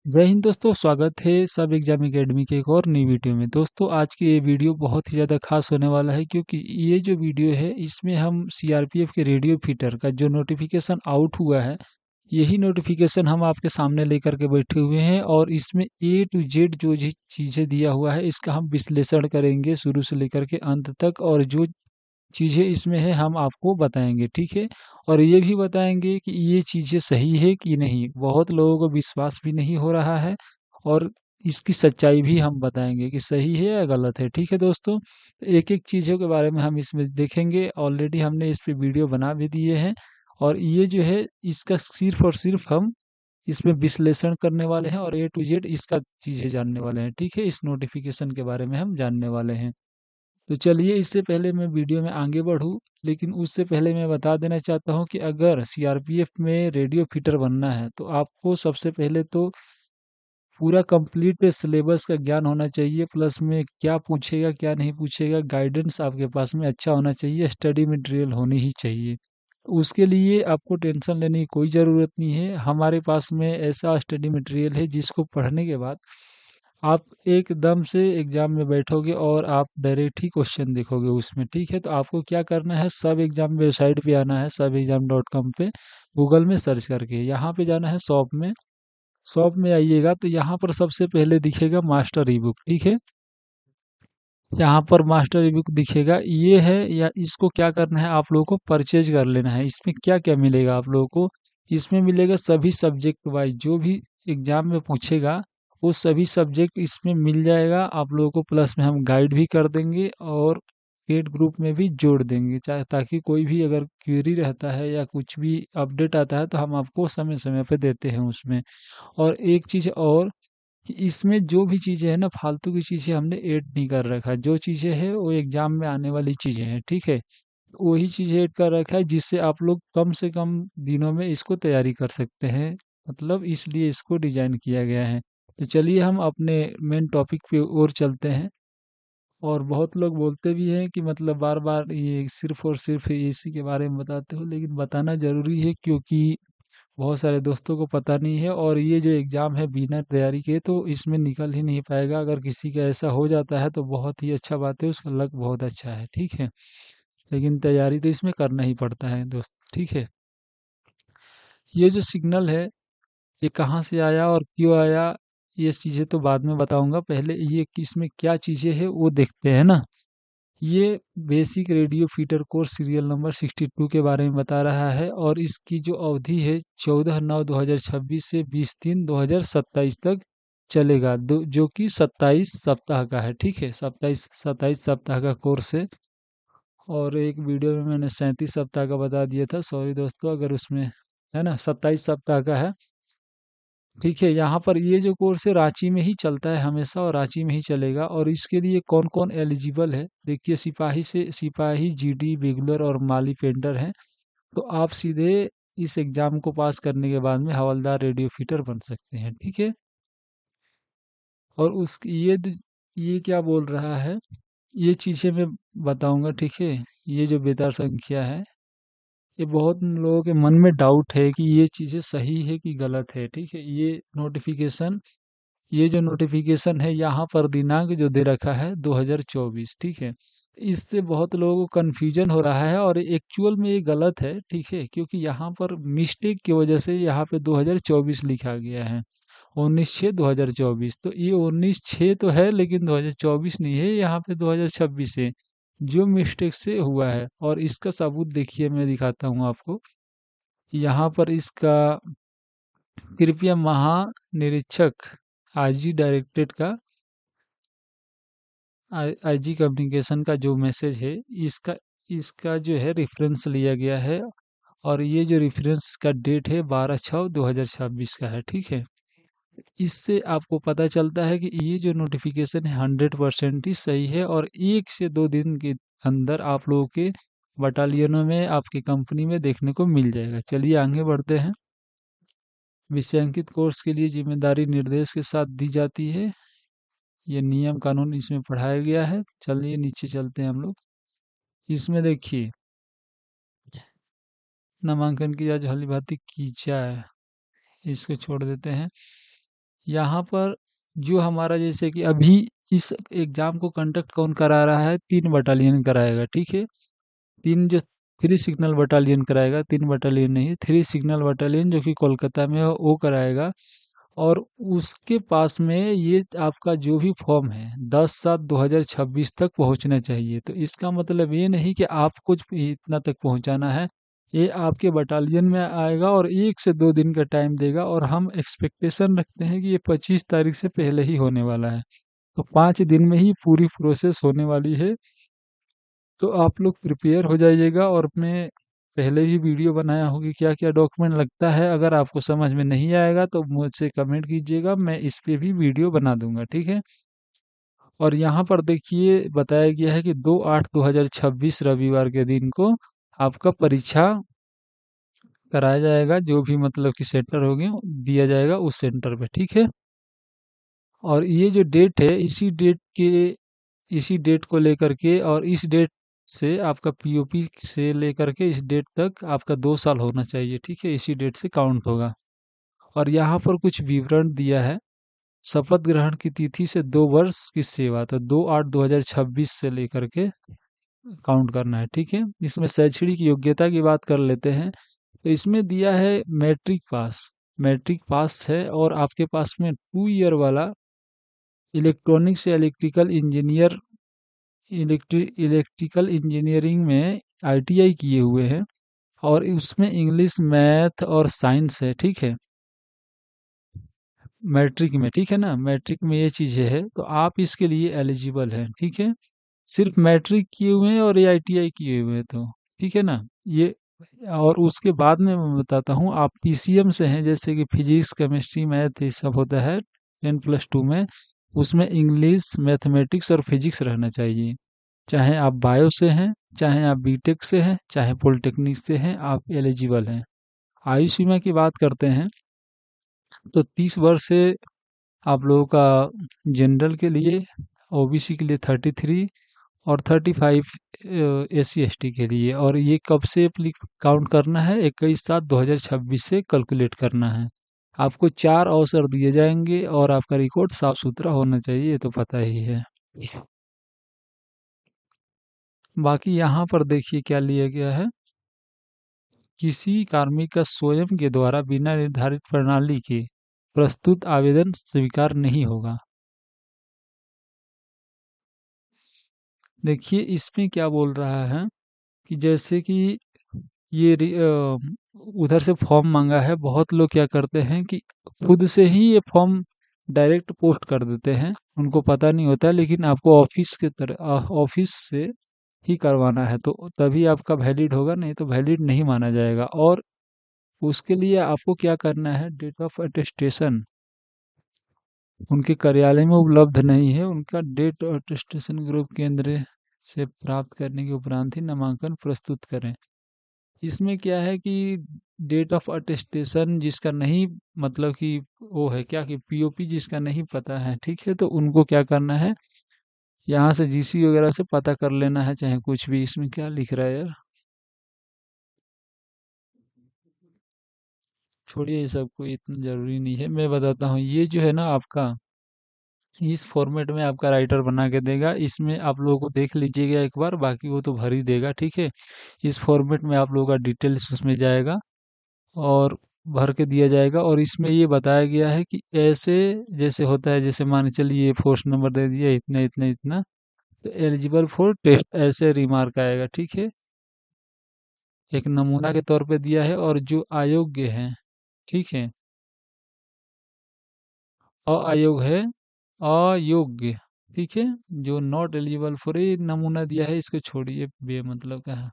जय हिंद दोस्तों, स्वागत है सब एग्जाम एकेडमी के एक और नई वीडियो में। दोस्तों आज की ये वीडियो बहुत ही ज़्यादा खास होने वाला है क्योंकि ये जो वीडियो है इसमें हम सीआरपीएफ के रेडियो फीटर का जो नोटिफिकेशन आउट हुआ है, यही नोटिफिकेशन हम आपके सामने लेकर के बैठे हुए हैं और इसमें ए टू जेड जो भी चीज़ें दिया हुआ है इसका हम विश्लेषण करेंगे शुरू से लेकर के अंत तक, और जो चीज़ें इसमें है हम आपको बताएंगे, ठीक है। और ये भी बताएंगे कि ये चीज़ें सही है कि नहीं, बहुत लोगों को विश्वास भी नहीं हो रहा है, और इसकी सच्चाई भी हम बताएंगे कि सही है या गलत है, ठीक है दोस्तों। एक एक चीज़ों के बारे में हम इसमें देखेंगे, ऑलरेडी हमने इस पे वीडियो बना भी दिए हैं, और ये जो है इसका सिर्फ और सिर्फ हम इसमें विश्लेषण करने वाले हैं और ए टू जेड इसका चीज़ें जानने वाले हैं, ठीक है। इस नोटिफिकेशन के बारे में हम जानने वाले हैं। तो चलिए, इससे पहले मैं वीडियो में आगे बढ़ूँ, लेकिन उससे पहले मैं बता देना चाहता हूँ कि अगर सीआरपीएफ में रेडियो फिटर बनना है तो आपको सबसे पहले तो पूरा कंप्लीट सिलेबस का ज्ञान होना चाहिए, प्लस में क्या पूछेगा क्या नहीं पूछेगा गाइडेंस आपके पास में अच्छा होना चाहिए, स्टडी मटेरियल होनी ही चाहिए। उसके लिए आपको टेंशन लेने की कोई ज़रूरत नहीं है, हमारे पास में ऐसा स्टडी मटेरियल है जिसको पढ़ने के बाद आप एकदम से एग्जाम में बैठोगे और आप डायरेक्ट ही क्वेश्चन देखोगे उसमें, ठीक है। तो आपको क्या करना है, सब एग्जाम वेबसाइट पे आना है, सब एग्जाम डॉट कॉम पे गूगल में सर्च करके यहाँ पे जाना है शॉप में। शॉप में आइएगा तो यहाँ पर सबसे पहले दिखेगा मास्टर ई बुक, ठीक है। यहाँ पर मास्टर ई बुक दिखेगा, ये है, या इसको क्या करना है, आप लोगों को परचेज कर लेना है। इसमें क्या क्या मिलेगा आप लोगों को, इसमें मिलेगा सभी सब्जेक्ट वाइज जो भी एग्जाम में पूछेगा वो सभी सब्जेक्ट इसमें मिल जाएगा आप लोगों को, प्लस में हम गाइड भी कर देंगे और पेड ग्रुप में भी जोड़ देंगे, चाहे ताकि कोई भी अगर क्वेरी रहता है या कुछ भी अपडेट आता है तो हम आपको समय समय पे देते हैं उसमें। और एक चीज़ और, कि इसमें जो भी चीज़ें हैं ना, फालतू की चीज़ें हमने ऐड नहीं कर रखा है। जो चीज़ें हैं वो एग्जाम में आने वाली चीज़ें हैं, ठीक है। वही चीज़ें ऐड कर रखा है जिससे आप लोग कम से कम दिनों में इसको तैयारी कर सकते हैं, मतलब इसलिए इसको डिजाइन किया गया है। तो चलिए हम अपने मेन टॉपिक पे और चलते हैं। और बहुत लोग बोलते भी हैं कि मतलब बार बार ये सिर्फ और सिर्फ एसी के बारे में बताते हो, लेकिन बताना ज़रूरी है क्योंकि बहुत सारे दोस्तों को पता नहीं है, और ये जो एग्ज़ाम है बिना तैयारी के तो इसमें निकल ही नहीं पाएगा। अगर किसी का ऐसा हो जाता है तो बहुत ही अच्छा बात है, उसका लक बहुत अच्छा है, ठीक है। लेकिन तैयारी तो इसमें करना ही पड़ता है दोस्त, ठीक है। ये जो सिग्नल है ये कहाँ से आया और क्यों आया, ये चीज़ें तो बाद में बताऊंगा, पहले ये कि इसमें क्या चीज़ें हैं वो देखते हैं ना। ये basic radio fitter course serial number 62 के बारे में बता रहा है, और इसकी जो अवधि है 14/9/2026 से 20/3/2027 तक चलेगा, जो कि 27 सप्ताह का है, ठीक है। 27 सप्ताह का कोर्स है। और एक वीडियो में मैंने 37 सप्ताह का बता दिया था, सॉरी दोस्तों, अगर उसमें है ना 27 सप्ताह का है, ठीक है। यहाँ पर ये जो कोर्स है रांची में ही चलता है हमेशा, और रांची में ही चलेगा। और इसके लिए कौन कौन एलिजिबल है, देखिए, सिपाही, जीडी, रेगुलर और माली पेंटर हैं। तो आप सीधे इस एग्जाम को पास करने के बाद में हवलदार रेडियो फिटर बन सकते हैं, ठीक है। और उस ये क्या बोल रहा है, ये चीज़ें मैं बताऊंगा, ठीक है। ये जो बेतार संख्या है, ये बहुत लोगों के मन में डाउट है कि ये चीज़ें सही है कि गलत है, ठीक है। ये जो नोटिफिकेशन है यहाँ पर दिनांक जो दे रखा है 2024, ठीक है। इससे बहुत लोगों को कन्फ्यूजन हो रहा है, और एक्चुअल में ये गलत है, ठीक है, क्योंकि यहाँ पर मिस्टेक की वजह से यहाँ पे 2024 लिखा गया है। 19/6/2024, तो ये 19/6 तो है लेकिन 2024 नहीं है, यहाँ पे 2026 है, जो मिस्टेक से हुआ है। और इसका सबूत देखिए, मैं दिखाता हूँ आपको। यहाँ पर इसका कृपया महानिरीक्षक आईजी डायरेक्टरेट का, आईजी कम्युनिकेशन का जो मैसेज है, इसका इसका जो है रेफरेंस लिया गया है। और ये जो रेफरेंस का डेट है 12/6/2026 का है, ठीक है। इससे आपको पता चलता है कि ये जो नोटिफिकेशन है 100% ही सही है, और 1 से 2 दिन के अंदर आप लोगों के बटालियनों में, आपकी कंपनी में देखने को मिल जाएगा। चलिए आगे बढ़ते हैं। विषयांकित कोर्स के लिए जिम्मेदारी निर्देश के साथ दी जाती है, ये नियम कानून इसमें पढ़ाया गया है। चलिए नीचे चलते हैं हम लोग। इसमें देखिए, नामांकन की जांच भली भांति की जाए, इसको छोड़ देते हैं। यहाँ पर जो हमारा जैसे कि अभी इस एग्जाम को कंडक्ट कौन करा रहा है, 3 बटालियन कराएगा, ठीक है। 3 जो 3 सिग्नल बटालियन कराएगा, 3 बटालियन नहीं, 3 सिग्नल बटालियन जो कि कोलकाता में है वो कराएगा। और उसके पास में ये आपका जो भी फॉर्म है 10/7/2026 तक पहुंचना चाहिए। तो इसका मतलब ये नहीं कि आपको इतना तक पहुंचाना है, ये आपके बटालियन में आएगा और 1 से 2 दिन का टाइम देगा, और हम एक्सपेक्टेशन रखते हैं कि ये 25 तारीख से पहले ही होने वाला है। तो 5 दिन में ही पूरी प्रोसेस होने वाली है। तो आप लोग प्रिपेयर हो जाइएगा, और अपने पहले ही वीडियो बनाया होगी क्या क्या डॉक्यूमेंट लगता है। अगर आपको समझ में नहीं आएगा तो मुझसे कमेंट कीजिएगा, मैं इस पे भी वीडियो बना दूंगा, ठीक है। और यहाँ पर देखिए बताया गया है कि 2/8/2026 रविवार के दिन को आपका परीक्षा कराया जाएगा, जो भी मतलब कि सेंटर होंगे दिया जाएगा उस सेंटर पे, ठीक है। और ये जो डेट है इसी डेट को लेकर के, और इस डेट से आपका पीओपी से लेकर के इस डेट तक आपका 2 साल होना चाहिए, ठीक है। इसी डेट से काउंट होगा। और यहाँ पर कुछ विवरण दिया है। शपथ ग्रहण की तिथि से 2 वर्ष की सेवा, तो 2/8/2026 से लेकर के काउंट करना है, ठीक है। इसमें शैक्षणिक योग्यता की बात कर लेते हैं। तो इसमें दिया है मैट्रिक पास है, और आपके पास में 2 ईयर वाला इलेक्ट्रॉनिक्स या इलेक्ट्रिकल इंजीनियरिंग में आईटीआई किए हुए हैं, और उसमें इंग्लिश मैथ और साइंस है, ठीक है। मैट्रिक में, ठीक है ना, मैट्रिक में ये चीज़ें है, तो आप इसके लिए एलिजिबल हैं, ठीक है। सिर्फ मैट्रिक किए हुए हैं और ये आईटीआई किए हुए हैं, तो ठीक है ना ये। और उसके बाद में मैं बताता हूँ, आप पीसीएम से हैं, जैसे कि फिजिक्स केमिस्ट्री मैथ ये सब होता है 10+2 में, उसमें इंग्लिश मैथमेटिक्स और फिजिक्स रहना चाहिए। चाहे आप बायो से हैं, चाहे आप बीटेक से हैं, चाहे पॉलिटेक्निक से हैं, आप एलिजिबल हैं। आयु सीमा की बात करते हैं, तो 30 वर्ष से आप लोगों का जनरल के लिए, ओबीसी के लिए 33, और 35 SC ST के लिए। और ये कब से काउंट करना है, 21/7/2026 से कैलकुलेट करना है। आपको 4 अवसर दिए जाएंगे, और आपका रिकॉर्ड साफ सुथरा होना चाहिए, ये तो पता ही है। बाकी यहाँ पर देखिए क्या लिया गया है। किसी कार्मिक का स्वयं के द्वारा बिना निर्धारित प्रणाली के प्रस्तुत आवेदन स्वीकार नहीं होगा। देखिए इसमें क्या बोल रहा है कि जैसे कि उधर से फॉर्म मांगा है। बहुत लोग क्या करते हैं कि खुद से ही ये फॉर्म डायरेक्ट पोस्ट कर देते हैं, उनको पता नहीं होता है, लेकिन आपको ऑफिस से ही करवाना है, तो तभी आपका वैलिड होगा, नहीं तो वैलिड नहीं माना जाएगा। और उसके लिए आपको क्या करना है, डेट ऑफ अटेस्टेशन उनके कार्यालय में उपलब्ध नहीं है, उनका डेट अटेस्टेशन ग्रुप केंद्र से प्राप्त करने के उपरांत ही नामांकन प्रस्तुत करें। इसमें क्या है कि डेट ऑफ अटेस्टेशन जिसका नहीं, मतलब कि वो है क्या कि पीओपी जिसका नहीं पता है, ठीक है, तो उनको क्या करना है, यहाँ से जीसी वगैरह से पता कर लेना है, चाहे कुछ भी। इसमें क्या लिख रहा है यार, छोड़िए ये सब, कोई इतना जरूरी नहीं है, मैं बताता हूँ। ये जो है ना आपका, इस फॉर्मेट में आपका राइटर बना के देगा, इसमें आप लोगों को देख लीजिएगा एक बार, बाकी वो तो भर ही देगा, ठीक है। इस फॉर्मेट में आप लोगों का डिटेल्स उसमें जाएगा, और भर के दिया जाएगा। और इसमें ये बताया गया है कि ऐसे जैसे होता है, जैसे मान के चलिए पोस्ट नंबर दे दिया इतना इतना इतना, तो एलिजिबल फॉर टेस्ट ऐसे रिमार्क आएगा, ठीक है। एक नमूना के तौर पे दिया है। और जो अयोग्य हैं, ठीक है, अयोग्य, ठीक है, जो नॉट एलिजिबल फॉर, ये नमूना दिया है, इसको छोड़िए, बेमतलब का है,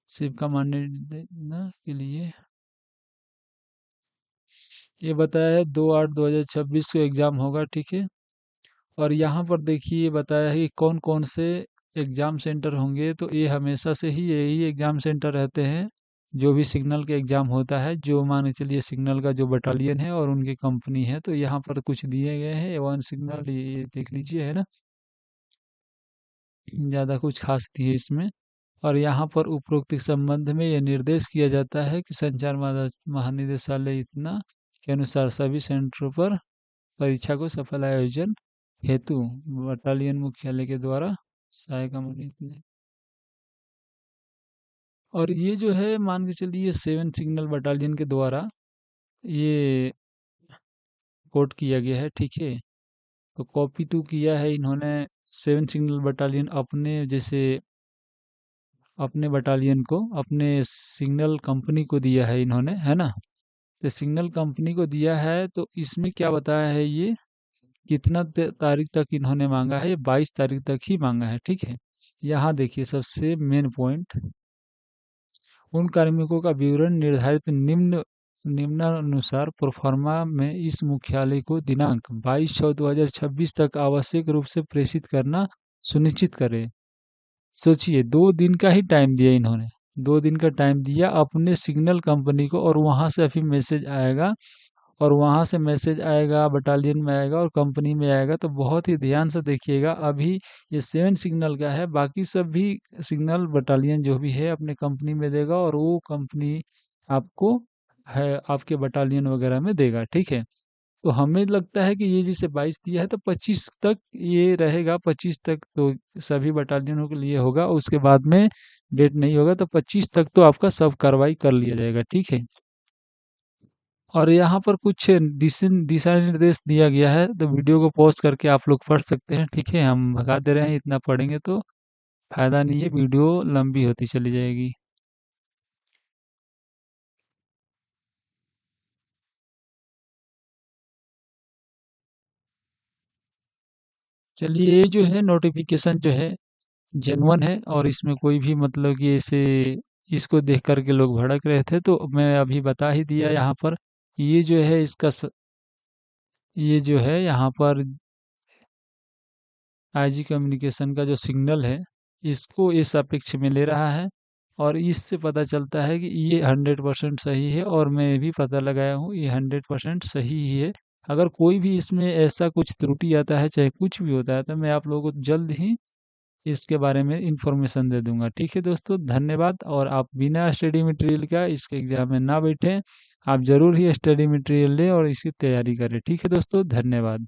सिर्फ कमांडेड देना के लिए। ये बताया है 2/8/2026 को एग्जाम होगा, ठीक है। और यहाँ पर देखिए बताया है कि कौन कौन से एग्ज़ाम सेंटर होंगे, तो ये हमेशा से ही यही एग्ज़ाम सेंटर रहते हैं। जो भी सिग्नल के एग्ज़ाम होता है, जो मान के चलिए सिग्नल का जो बटालियन है और उनकी कंपनी है, तो यहाँ पर कुछ दिए गए हैं। वन सिग्नल ये देख लीजिए, है ना, ज़्यादा कुछ खास नहीं है इसमें। और यहाँ पर उपरोक्त के संबंध में यह निर्देश किया जाता है कि संचार महानिदेशालय इतना के अनुसार सभी सेंटरों पर परीक्षा को सफल आयोजन हेतु बटालियन मुख्यालय के द्वारा सहायक अमल। और ये जो है मान के चलिए 7 सिग्नल बटालियन के द्वारा ये कोट किया गया है, ठीक है। तो कॉपी टू किया है इन्होंने 7 सिग्नल बटालियन अपने जैसे अपने बटालियन को अपने सिग्नल कंपनी को दिया है इन्होंने, है ना। तो सिग्नल कंपनी को दिया है तो इसमें क्या बताया है ये कितना तारीख तक इन्होंने मांगा है, ये 22 तारीख तक ही मांगा है, ठीक है। यहाँ देखिए सबसे मेन पॉइंट, उन कार्मिकों का विवरण निर्धारित निम्नानुसार प्रोफार्मा में इस मुख्यालय को दिनांक 22/6/2026 तक आवश्यक रूप से प्रेषित करना सुनिश्चित करे। सोचिए 2 दिन का ही टाइम दिया इन्होंने, 2 दिन का टाइम दिया अपने सिग्नल कंपनी को, और वहां से अभी मैसेज आएगा, और वहां से मैसेज आएगा बटालियन में आएगा और कंपनी में आएगा। तो बहुत ही ध्यान से देखिएगा, अभी ये 7 सिग्नल का है, बाकी सब भी सिग्नल बटालियन जो भी है अपने कंपनी में देगा, और वो कंपनी आपको है आपके बटालियन वगैरह में देगा, ठीक है। तो हमें लगता है कि ये जैसे 22 दिया है तो 25 तक ये रहेगा, 25 तक तो सभी बटालियनों के लिए होगा, उसके बाद में डेट नहीं होगा, तो 25 तक तो आपका सब कार्रवाई कर लिया जाएगा, ठीक है। और यहाँ पर कुछ दिशा निर्देश दिया गया है, तो वीडियो को पॉज करके आप लोग पढ़ सकते हैं, ठीक है। हम भगा दे रहे हैं, इतना पढ़ेंगे तो फायदा नहीं है, वीडियो लंबी होती चली जाएगी। चलिए, ये जो है नोटिफिकेशन जो है जेन्युइन है, और इसमें कोई भी मतलब कि ऐसे इसको देख करके लोग भड़क रहे थे, तो मैं अभी बता ही दिया यहाँ पर। ये जो है ये जो है यहाँ पर आईजी कम्युनिकेशन का जो सिग्नल है, इसको इस अपेक्ष में ले रहा है, और इससे पता चलता है कि ये 100% सही है, और मैं भी पता लगाया हूँ ये 100% सही ही है। अगर कोई भी इसमें ऐसा कुछ त्रुटि आता है, चाहे कुछ भी होता है, तो मैं आप लोगों को जल्द ही इसके बारे में इंफॉर्मेशन दे दूंगा, ठीक है दोस्तों। धन्यवाद। और आप बिना स्टडी मटेरियल का इसके एग्जाम में ना बैठें, आप जरूर ही स्टडी मटेरियल लें और इसकी तैयारी करें, ठीक है दोस्तों। धन्यवाद।